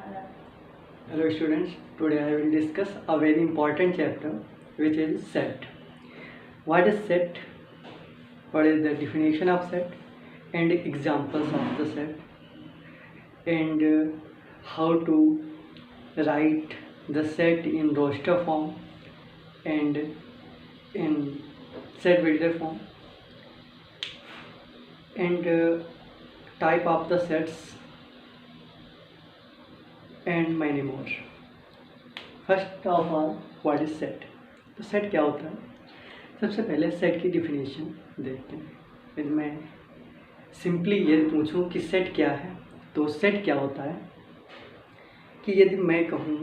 Hello students, today I will discuss a very important chapter which is set. What is set? What is the definition of set and examples of the set, and how to write the set in roster form and in set builder form, and type of the sets and many more. First of all what is set. तो set क्या होता है? सबसे पहले set की definition देखते हैं। यदि मैं सिंपली ये पूछूं कि सेट क्या है, तो सेट क्या होता है कि यदि मैं कहूँ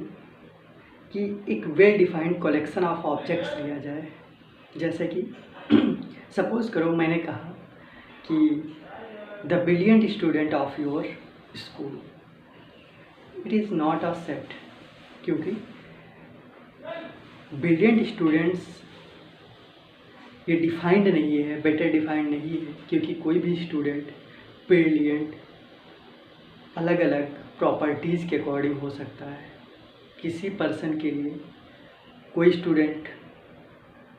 कि एक well defined collection of objects लिया जाए, जैसे कि सपोज करो मैंने कहा कि the brilliant student of your school, it is not a set, क्योंकि ब्रिलियंट स्टूडेंट्स ये डिफाइंड नहीं है, बेटर डिफाइंड नहीं है, क्योंकि कोई भी स्टूडेंट ब्रिलियंट अलग अलग प्रॉपर्टीज़ के अकॉर्डिंग हो सकता है। किसी पर्सन के लिए कोई स्टूडेंट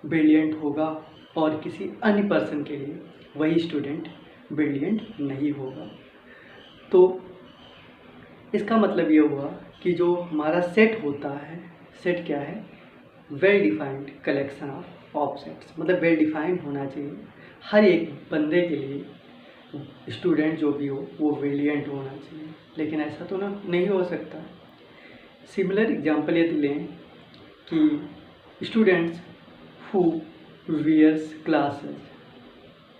ब्रिलियंट होगा और किसी अन्य पर्सन के लिए वही स्टूडेंट ब्रिलियंट नहीं होगा। तो इसका मतलब ये हुआ कि जो हमारा सेट होता है, सेट क्या है? Well defined collection of objects, मतलब वेल डिफाइंड होना चाहिए। हर एक बंदे के लिए स्टूडेंट जो भी हो वो ब्रिलियंट होना चाहिए, लेकिन ऐसा तो नहीं हो सकता। सिमिलर एग्जांपल यदि लें कि students who wears glasses,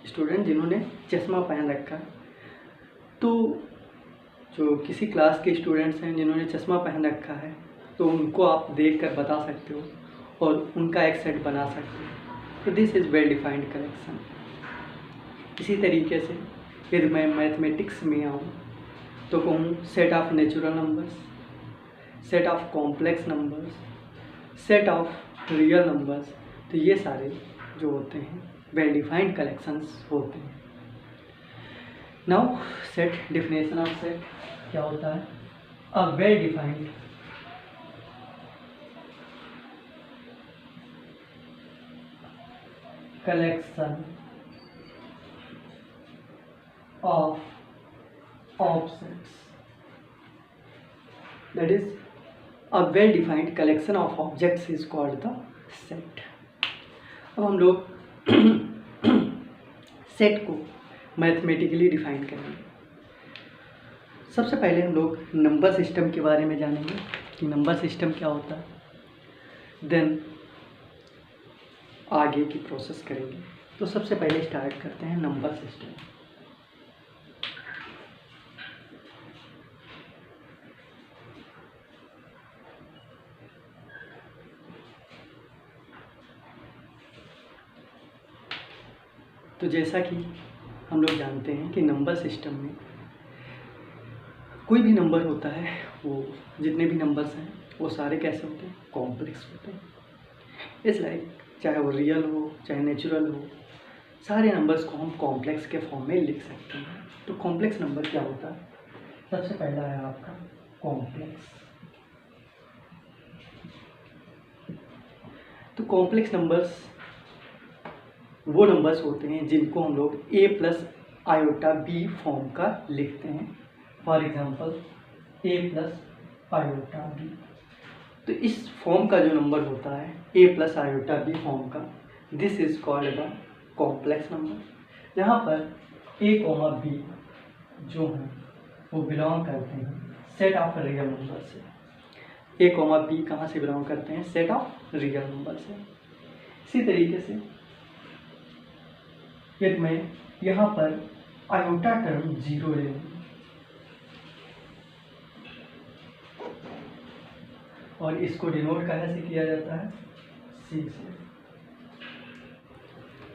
student जिन्होंने चश्मा पहन रखा, तो जो किसी क्लास के स्टूडेंट्स हैं जिन्होंने चश्मा पहन रखा है, तो उनको आप देखकर बता सकते हो और उनका एक सेट बना सकते हो। तो this is well defined collection. इसी तरीके से यदि मैं मैथमेटिक्स में आऊँ तो कहूँ set of natural numbers, set of complex numbers, set of real numbers, तो ये सारे जो होते हैं वेल डिफाइंड कलेक्शंस होते हैं। Now set, definition of set क्या होता है? A well defined collection of objects, that is a well defined collection of objects is called the set. अब हम लोग सेट को मैथमेटिकली डिफाइन करेंगे। सबसे पहले हम लोग नंबर सिस्टम के बारे में जानेंगे कि नंबर सिस्टम क्या होता है, देन आगे की प्रोसेस करेंगे। तो सबसे पहले स्टार्ट करते हैं नंबर सिस्टम। तो जैसा कि हम लोग जानते हैं कि नंबर सिस्टम में कोई भी नंबर होता है, वो जितने भी नंबर्स हैं वो सारे कैसे होते हैं? कॉम्प्लेक्स होते हैं। इट्स लाइक चाहे वो रियल हो चाहे नेचुरल हो, सारे नंबर्स को हम कॉम्प्लेक्स के फॉर्म में लिख सकते हैं। तो कॉम्प्लेक्स नंबर क्या होता है? सबसे पहला है आपका कॉम्प्लेक्स। तो कॉम्प्लेक्स नंबर्स वो नंबर्स होते हैं जिनको हम लोग a plus iota B form का लिखते हैं। For example a plus iota B. तो इस फॉर्म का जो नंबर होता है a plus iota B form का, this is called the complex number, जहाँ पर a कॉमा b जो हैं वो बिलोंग करते हैं सेट ऑफ रियल नंबर से। a कॉमा b कहाँ से बिलोंग करते हैं? सेट ऑफ रियल नंबर से। इसी तरीके से यदि मैं यहाँ पर आयोटा टर्म 0 ले लूँ और इसको डिनोट कहाँ से किया जाता है? C से।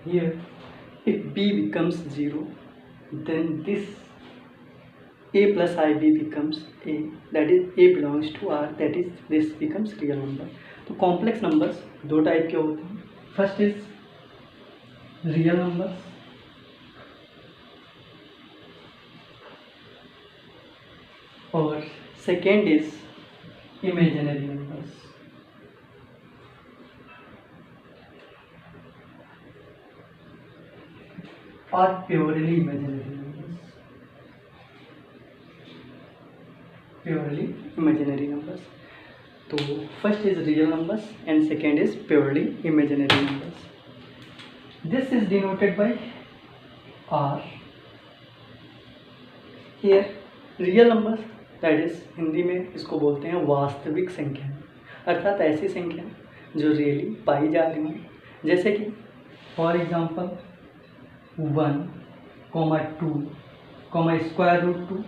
Here, if b becomes 0, then this a plus ib becomes a, that is a belongs to R, that is this becomes real number. तो कॉम्प्लेक्स नंबर्स दो टाइप के होते हैं। फर्स्ट इज रियल नंबर्स और Second is imaginary numbers. Or purely imaginary numbers. Purely imaginary numbers. So first is real numbers and second is purely imaginary numbers. This is denoted by R. Here real numbers, that is Hindi में इसको बोलते हैं वास्तविक संख्या, अर्थात ऐसी संख्या जो रियली पाई जा रही हैं, जैसे कि for example 1, 2, square root 2,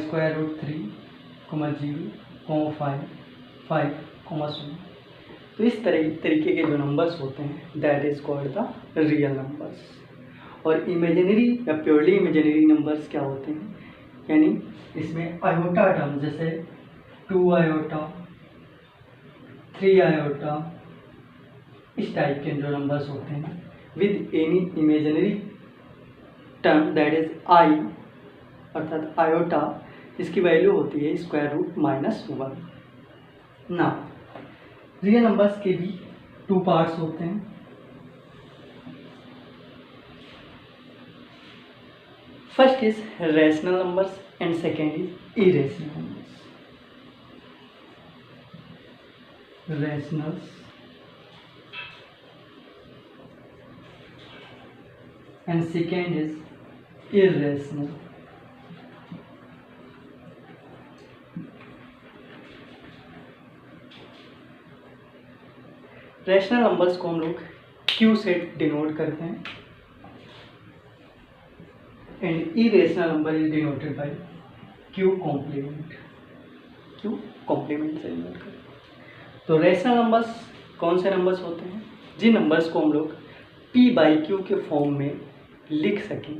square root 3, 0, 5, 0। तो इस तरीके के जो नंबर्स होते हैं that is called the real numbers. और इमेजिनरी या प्योरली इमेजिनरी नंबर्स क्या होते हैं, यानी इसमें आयोटा टर्म जैसे 2 आयोटा, 3 आयोटा, इस टाइप के जो नंबर्स होते हैं with any imaginary term that is I, अर्थात आयोटा, इसकी वैल्यू होती है स्क्वायर रूट -1। ना रियल नंबर्स के भी 2 पार्ट्स होते हैं। First is rational numbers and second is irrational numbers. Rationals and second is irrational. Rational numbers को हम लोग Q से डिनोट करते हैं and irrational number is denoted by Q complement. Q complement से डिनोट करते हैं। तो रैशनल नंबर्स कौन से नंबर्स होते हैं, जिन नंबर्स को हम लोग P/Q के फॉर्म में लिख सकें,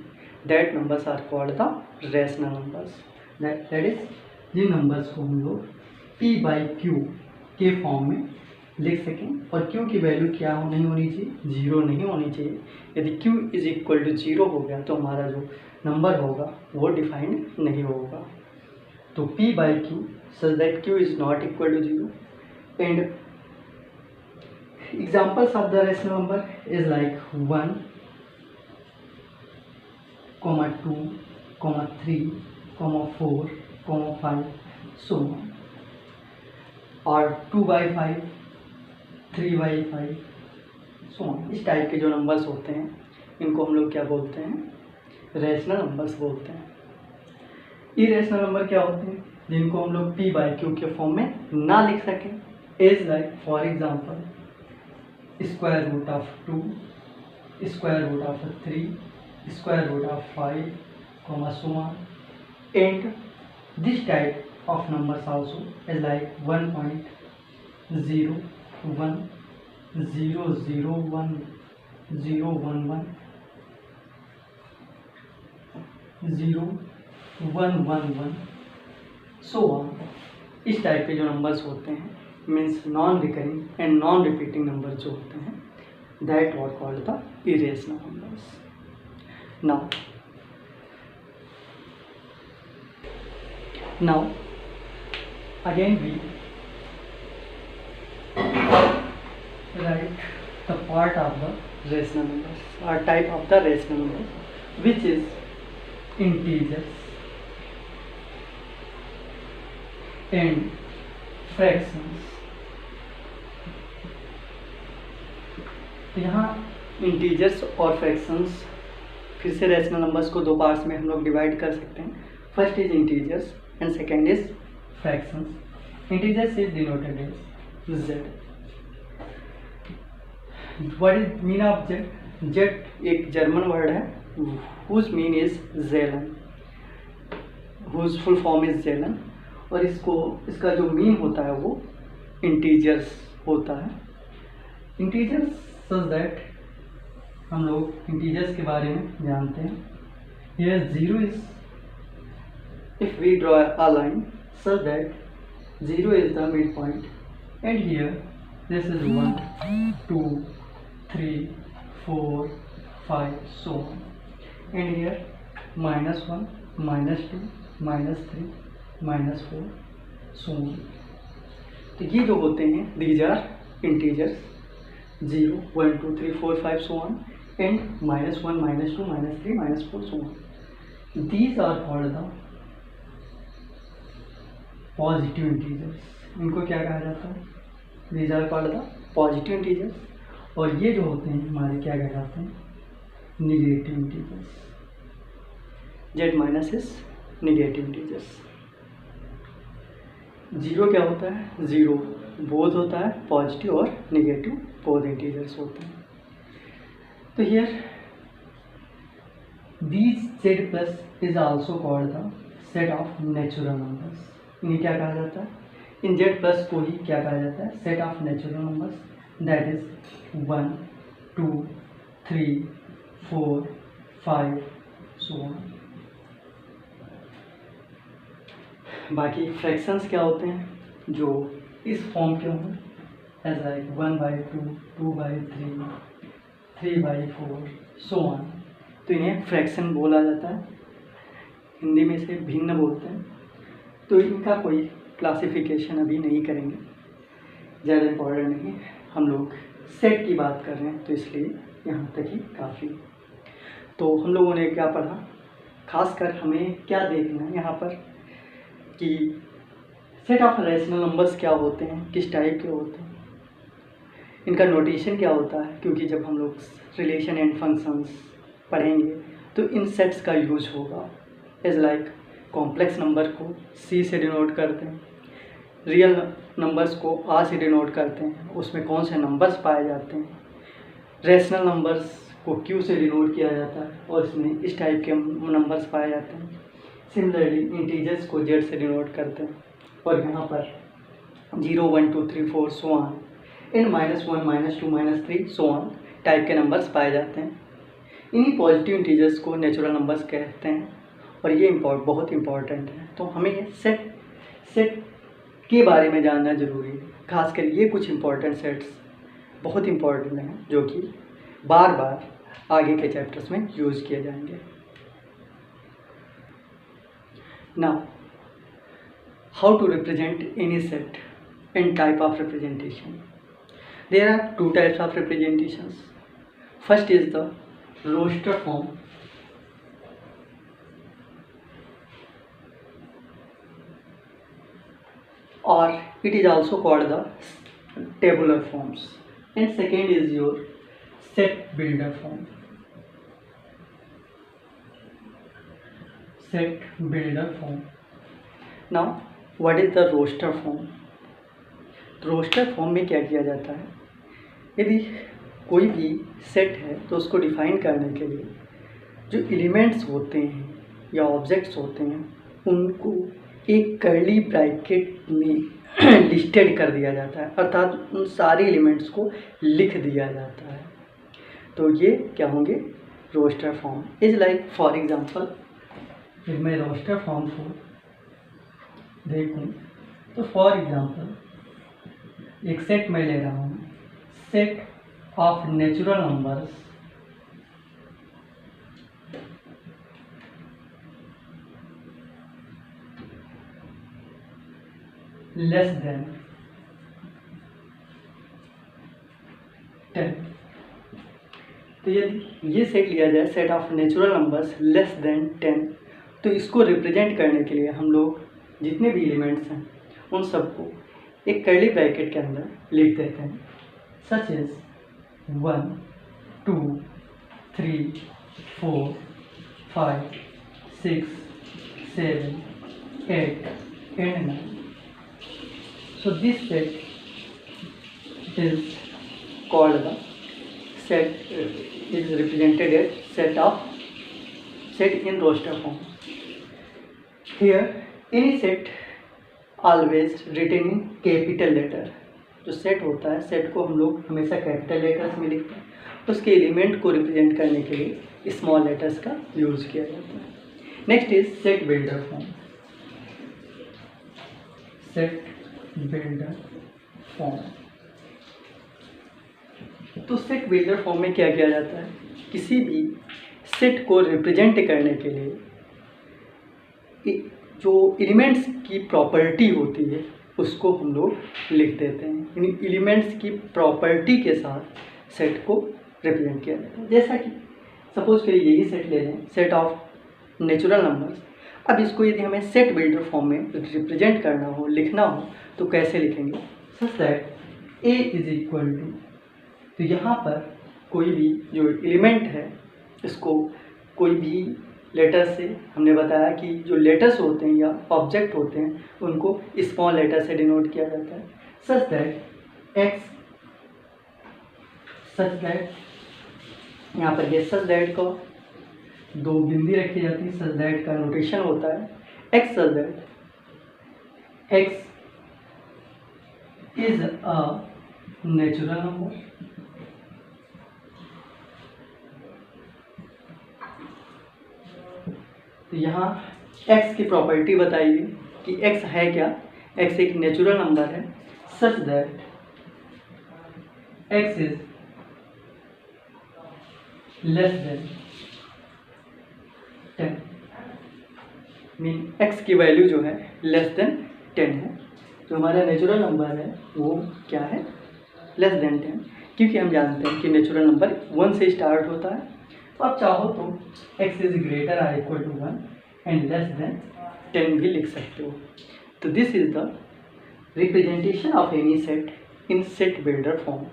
that numbers are called the rational numbers. That is जिन नंबर्स को हम लोग P/Q के फॉर्म में लिख सकें और Q की वैल्यू क्या नहीं होनी चाहिए, 0 नहीं होनी चाहिए। यदि Q इज इक्वल टू 0 हो गया तो हमारा जो नंबर होगा वो डिफाइंड नहीं होगा। तो P/Q such that Q is not equal to 0 and examples of the rational number is like 1, 2, 3, 4, 5 so on, और 2/5, 3/5 so on। इस टाइप के जो नंबर्स होते हैं इनको हम लोग क्या बोलते हैं, रैशनल नंबर्स बोलते हैं। इरेशनल नंबर क्या होते हैं, जिनको हम लोग P/Q के फॉर्म में ना लिख सकें, as like for example square root of 2, square root of 3, square root of 5, so on, and this type of numbers also is like 1.0, 1, 0, 0, 1, 0, 1, 1, 0, 1, 1, 1 so on। इस टाइप के जो नंबर्स होते हैं means non recurring and non repeating number जो होते हैं that were called the irrational numbers. Now again we write the part of the rational numbers or type of the rational numbers which is integers and fractions। तो यहाँ integers और fractions फिर से rational numbers को 2 parts में हम लोग divide कर सकते हैं। First is integers and second is fractions. Integers is denoted as z। What is mean of z? z एक जर्मन वर्ड है whose mean is Zahlen, whose full form is Zahlen, और इसका जो मीन होता है वो इंटीजर्स होता है। इंटीजर्स सच दैट हम लोग इंटीजर्स के बारे में जानते हैं। Here 0 is, if we draw a line such that 0 is the mid point and here this is 1, 2, 3, 4, 5 so on, and here -1, -2, -3, -4 so on। तो ये जो होते हैं these are integers 0, 1, 2, 3, 4, 5 so on and -1, -2, -3, -4 so on। These are called the positive integers. इनको क्या कहा जाता है? These are called the positive integers. और ये जो होते हैं हमारे क्या कहलाते हैं? Negative integers. Z minus is negative integers. Zero क्या होता है? जीरो बोथ होता है, पॉजिटिव और निगेटिव बोथ इंटीजर्स होते हैं। तो here these Z plus is also called the set of natural numbers। इन्हें क्या कहा जाता है? इन Z प्लस को ही क्या कहा जाता है? Set of natural numbers, that is 1, 2, 3, 4, 5 so on. बाकी फ्रैक्शंस क्या होते हैं जो इस फॉर्म के हों, एज लाइक 1/2, 2/3, 3/4 सो ऑन। तो इन्हें फ्रैक्शन बोला जाता है, हिंदी में से भिन्न बोलते हैं। तो इनका कोई क्लासिफिकेशन अभी नहीं करेंगे, ज़्यादा इम्पोर्टेंट नहीं। हम लोग सेट की बात कर रहे हैं तो इसलिए यहाँ तक ही काफ़ी। तो हम लोगों ने क्या पढ़ा, खासकर हमें क्या देखना है यहाँ पर कि सेट ऑफ रैशनल नंबर्स क्या होते हैं, किस टाइप के होते हैं, इनका नोटेशन क्या होता है। क्योंकि जब हम लोग रिलेशन एंड फंक्शंस पढ़ेंगे तो इन सेट्स का यूज होगा। एज लाइक कॉम्प्लेक्स नंबर को C से डिनोट करते हैं, रियल नंबर्स को R से डिनोट करते हैं, उसमें कौन से नंबर्स पाए जाते हैं। रैशनल नंबर्स को Q से डिनोट किया जाता है और इसमें इस टाइप के नंबर्स पाए जाते हैं। सिमिलरली इंटीजर्स को Z से डिनोट करते हैं और यहाँ पर 0, 1, 2, 3, 4 so on in -1, -2, -3 so on type के नंबर्स पाए जाते हैं। इन्हीं पॉजिटिव इंटीजर्स को नेचुरल नंबर्स कहते हैं और ये बहुत इम्पॉर्टेंट है। तो हमें सेट के बारे में जानना ज़रूरी है। खासकर ये कुछ इम्पॉर्टेंट सेट्स बहुत इम्पॉर्टेंट हैं जो कि बार बार आगे के चैप्टर्स में यूज़ किए जाएंगे। Now how to represent any set and type of representation. There are 2 types of representations. First is the roster form or it is also called the tabular forms, and second is your set builder form। Set builder form। Now what is the roster form? Roster form में क्या किया जाता है, यदि कोई भी set है तो उसको डिफाइन करने के लिए जो एलिमेंट्स होते हैं या ऑब्जेक्ट्स होते हैं उनको एक कर्ली ब्रैकेट में लिस्टेड कर दिया जाता है, अर्थात उन सारे एलिमेंट्स को लिख दिया जाता है। तो ये क्या होंगे? Roster form. Is like for example जब मैं रोस्टर फॉर्म को देखूं तो फॉर एग्जांपल एक सेट मैं ले रहा हूँ, set of natural numbers less than 10। तो यदि ये सेट लिया जाए, set of natural numbers less than 10, तो इसको रिप्रेजेंट करने के लिए हम लोग जितने भी एलिमेंट्स हैं उन सबको एक कर्ली ब्रैकेट के अंदर लिख देते हैं, such as 1, 2, 3, 4, 5, 6, 7, 8 and 9। So this set is called the set is represented as set in roster form। Here any set always written in capital letter। जो सेट होता है, सेट को हम लोग हमेशा कैपिटल लेटर्स में लिखते हैं, उसके एलिमेंट को रिप्रेजेंट करने के लिए स्मॉल लेटर्स का यूज़ किया जाता है। Next is set builder form. Set builder form. तो सेट बिल्डर फॉर्म में क्या किया जाता है, किसी भी सेट को रिप्रेजेंट करने के लिए जो एलिमेंट्स की प्रॉपर्टी होती है उसको हम लोग लिख देते हैं। इन एलिमेंट्स की प्रॉपर्टी के साथ सेट को रिप्रेजेंट किया जाता है। जैसा कि सपोज करिए यही सेट ले लें, सेट ऑफ नेचुरल नंबर्स। अब इसको यदि हमें सेट बिल्डर फॉर्म में रिप्रेजेंट करना हो, लिखना हो, तो कैसे लिखेंगे? Such that A is equal to, तो यहाँ पर कोई भी जो एलिमेंट है इसको कोई भी लेटर से, हमने बताया कि जो लेटर्स होते हैं या ऑब्जेक्ट होते हैं उनको स्मॉल लेटर से डिनोट किया जाता है। Such that x, such that, यहाँ पर ये सच दैट को दो बिंदी रखी जाती है। सच दैट का नोटेशन होता है x such that x is a natural number, तो यहाँ x की प्रॉपर्टी बताइए कि x है क्या? x एक नेचुरल नंबर है such that x is less than 10, mean x की वैल्यू जो है लेस देन 10 है। जो हमारा नेचुरल नंबर है वो क्या है? लेस देन 10, क्योंकि हम जानते हैं कि नेचुरल नंबर 1 से स्टार्ट होता है। तो आप चाहो तो x is greater or equal to 1 and less than 10 भी लिख सकते हो। तो this is the representation of any set in set builder form.